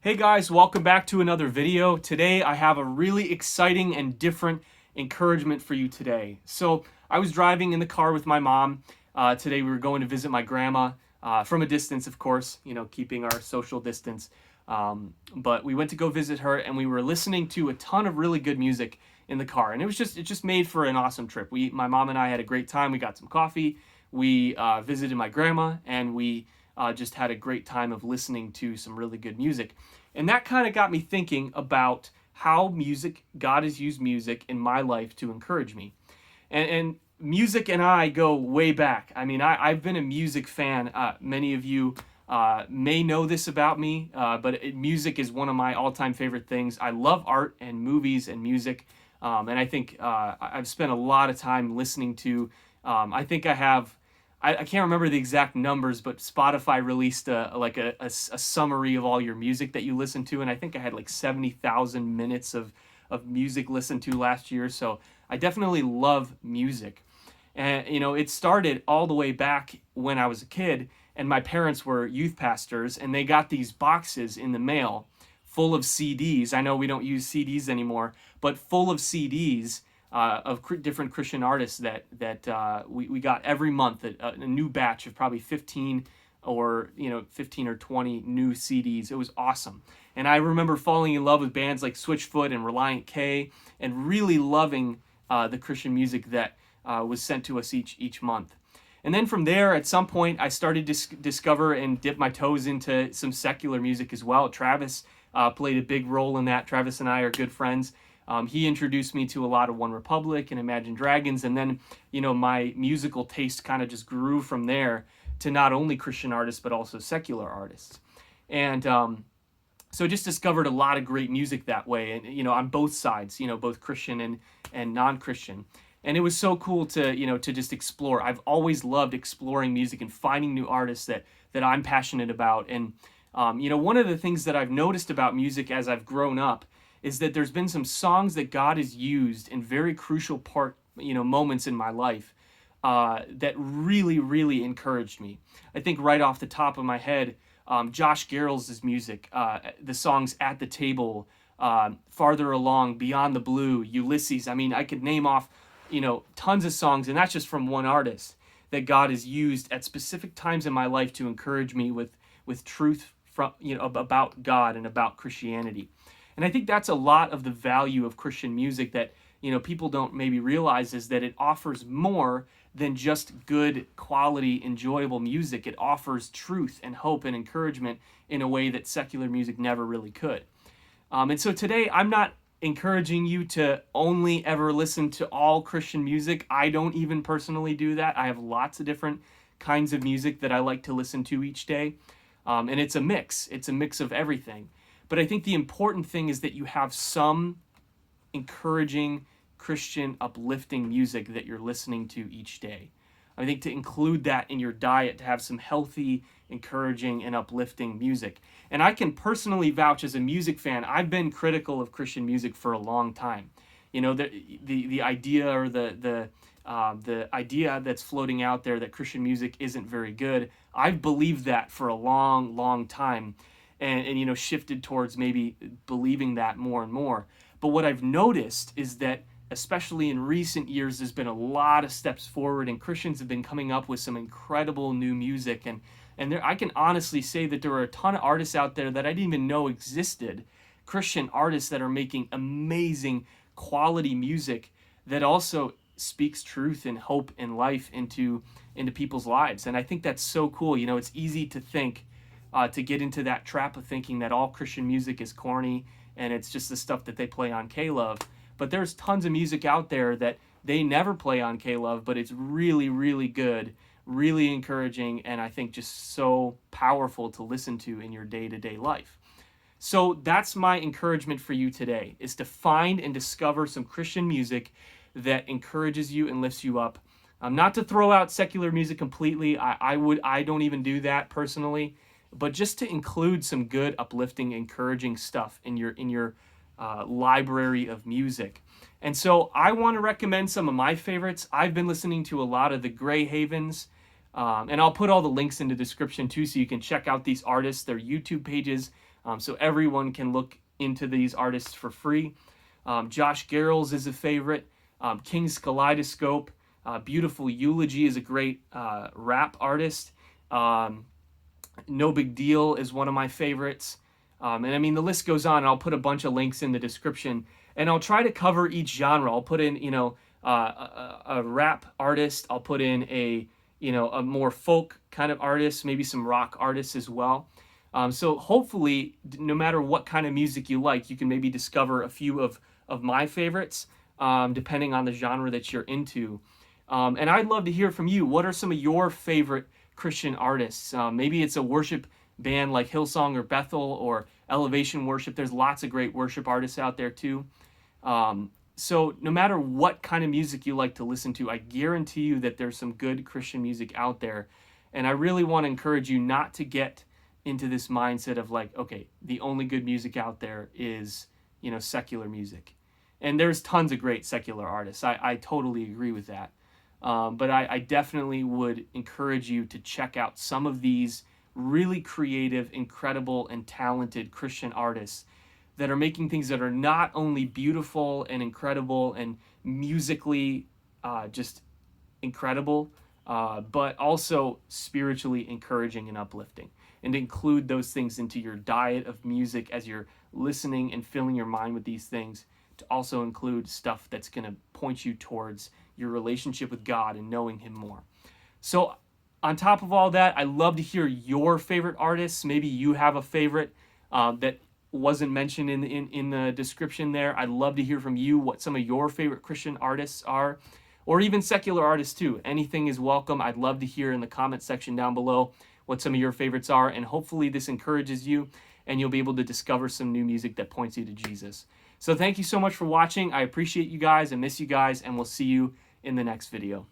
Hey guys, welcome back to another video. Today I have a really exciting and different encouragement for you today. So I was driving in the car with my mom. Today we were going to visit my grandma from a distance, of course, keeping our social distance. But we went to go visit her and we were listening to a ton of really good music in the car. And it just made for an awesome trip. My mom and I had a great time. We got some coffee. We visited my grandma and we just had a great time of listening to some really good music. And that kind of got me thinking about how God has used music in my life to encourage me. And music and I go way back. I mean, I've been a music fan. Many of you may know this about me, but music is one of my all-time favorite things. I love art and movies and music. And I think I've spent a lot of time listening to, I think I have I can't remember the exact numbers, but Spotify released a summary of all your music that you listen to, and I think I had like 70,000 minutes of music listened to last year. So I definitely love music, and it started all the way back when I was a kid, and my parents were youth pastors, and they got these boxes in the mail full of CDs. I know we don't use CDs anymore, but full of CDs of different Christian artists that we got every month, a new batch of probably 15 or 15 or 20 new CDs. It was awesome. And I remember falling in love with bands like Switchfoot and Relient K and really loving the Christian music that was sent to us each month. And then from there, at some point, I started to discover and dip my toes into some secular music as well. Travis played a big role in that. Travis and I are good friends. He introduced me to a lot of One Republic and Imagine Dragons, and then my musical taste kind of just grew from there to not only Christian artists but also secular artists, and so just discovered a lot of great music that way, and on both sides, both Christian and non-Christian, and it was so cool to just explore. I've always loved exploring music and finding new artists that I'm passionate about, and one of the things that I've noticed about music as I've grown up is that there's been some songs that God has used in very crucial moments in my life that really, really encouraged me. I think right off the top of my head, Josh Garrels' music, the songs "At the Table," "Farther Along," "Beyond the Blue," "Ulysses." I mean, I could name off, tons of songs, and that's just from one artist that God has used at specific times in my life to encourage me with truth from about God and about Christianity. And I think that's a lot of the value of Christian music that people don't maybe realize, is that it offers more than just good quality, enjoyable music. It offers truth and hope and encouragement in a way that secular music never really could. And so today, I'm not encouraging you to only ever listen to all Christian music. I don't even personally do that. I have lots of different kinds of music that I like to listen to each day. And it's a mix. It's a mix of everything. But I think the important thing is that you have some encouraging, Christian, uplifting music that you're listening to each day. I think to include that in your diet, to have some healthy, encouraging, and uplifting music. And I can personally vouch as a music fan, I've been critical of Christian music for a long time. The idea or the idea that's floating out there that Christian music isn't very good, I've believed that for a long, long time. And shifted towards maybe believing that more and more. But what I've noticed is that, especially in recent years, there's been a lot of steps forward, and Christians have been coming up with some incredible new music. And I can honestly say that there are a ton of artists out there that I didn't even know existed, Christian artists that are making amazing quality music that also speaks truth and hope and life into people's lives. And I think that's so cool. It's easy to think, to get into that trap of thinking that all Christian music is corny and it's just the stuff that they play on K-Love. But there's tons of music out there that they never play on K-Love, but it's really, really good, really encouraging, and I think just so powerful to listen to in your day-to-day life. So that's my encouragement for you today, is to find and discover some Christian music that encourages you and lifts you up. Not to throw out secular music completely. I don't even do that personally. But just to include some good, uplifting, encouraging stuff in your library of music. And so I want to recommend some of my favorites. I've been listening to a lot of the Grey Havens, and I'll put all the links in the description too, so you can check out these artists, their YouTube pages. So everyone can look into these artists for free. Josh Garrels is a favorite. King's Kaleidoscope. Beautiful Eulogy is a great rap artist. No Big Deal is one of my favorites. And I mean, the list goes on. I'll put a bunch of links in the description, and I'll try to cover each genre. I'll put in, a rap artist. I'll put in a more folk kind of artist, maybe some rock artists as well. So hopefully, no matter what kind of music you like, you can maybe discover a few of my favorites, depending on the genre that you're into. And I'd love to hear from you. What are some of your favorite Christian artists? Maybe it's a worship band like Hillsong or Bethel or Elevation Worship. There's lots of great worship artists out there too. So no matter what kind of music you like to listen to, I guarantee you that there's some good Christian music out there. And I really want to encourage you not to get into this mindset of like, okay, the only good music out there is, secular music. And there's tons of great secular artists. I totally agree with that. But I definitely would encourage you to check out some of these really creative, incredible, and talented Christian artists that are making things that are not only beautiful and incredible and musically just incredible, but also spiritually encouraging and uplifting. And include those things into your diet of music as you're listening and filling your mind with these things, to also include stuff that's going to point you towards your relationship with God and knowing Him more. So on top of all that, I love to hear your favorite artists. Maybe you have a favorite that wasn't mentioned in the description there. I'd love to hear from you what some of your favorite Christian artists are, or even secular artists too. Anything is welcome. I'd love to hear in the comment section down below what some of your favorites are, and hopefully this encourages you and you'll be able to discover some new music that points you to Jesus. So thank you so much for watching. I appreciate you guys. I miss you guys, and we'll see you in the next video.